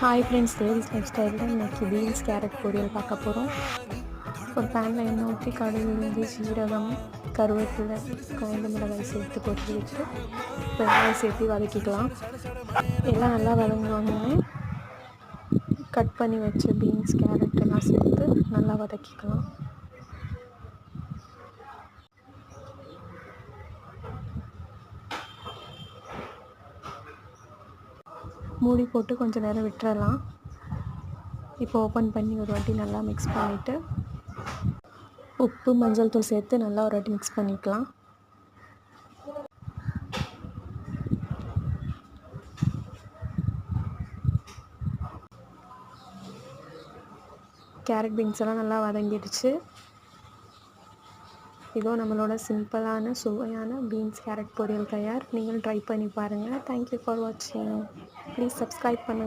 Hi friends, ladies life ஸ்டைலில் இன்றைக்கி beans carrot பொரியல் பார்க்க போகிறோம். ஒரு பேனில் எண்ணெய் ஊற்றி கடுகு, உளுந்து, சீரகம், கருவேப்பிலை, காய்ந்த மிளகாய் சேர்த்து கொட்டி விட்டு வெங்காயம் சேர்த்து வதக்கிக்கலாம். எல்லாம் நல்லா வதங்குவாங்கன்னு கட் பண்ணி வச்ச பீன்ஸ் கேரட் எல்லாம் சேர்த்து நல்லா வதக்கிக்கலாம். மூடி போட்டு கொஞ்சம் நேரம் விட்டுறலாம். இப்போ ஓப்பன் பண்ணி ஒரு வாட்டி நல்லா மிக்ஸ் பண்ணிவிட்டு உப்பு, மஞ்சள் தூள் சேர்த்து நல்லா ஒரு வாட்டி மிக்ஸ் பண்ணிக்கலாம். கேரட் பீன்ஸ் எல்லாம் நல்லா வதங்கிடுச்சு. இதோ நம்மளோட சிம்பிளான சுவையான பீன்ஸ் கேரட் பொரியல் தயார். நீங்கள் ட்ரை பண்ணி பாருங்கள். தேங்க்யூ ஃபார் வாட்சிங். ப்ளீஸ் சப்ஸ்கிரைப் பண்ணுங்கள்.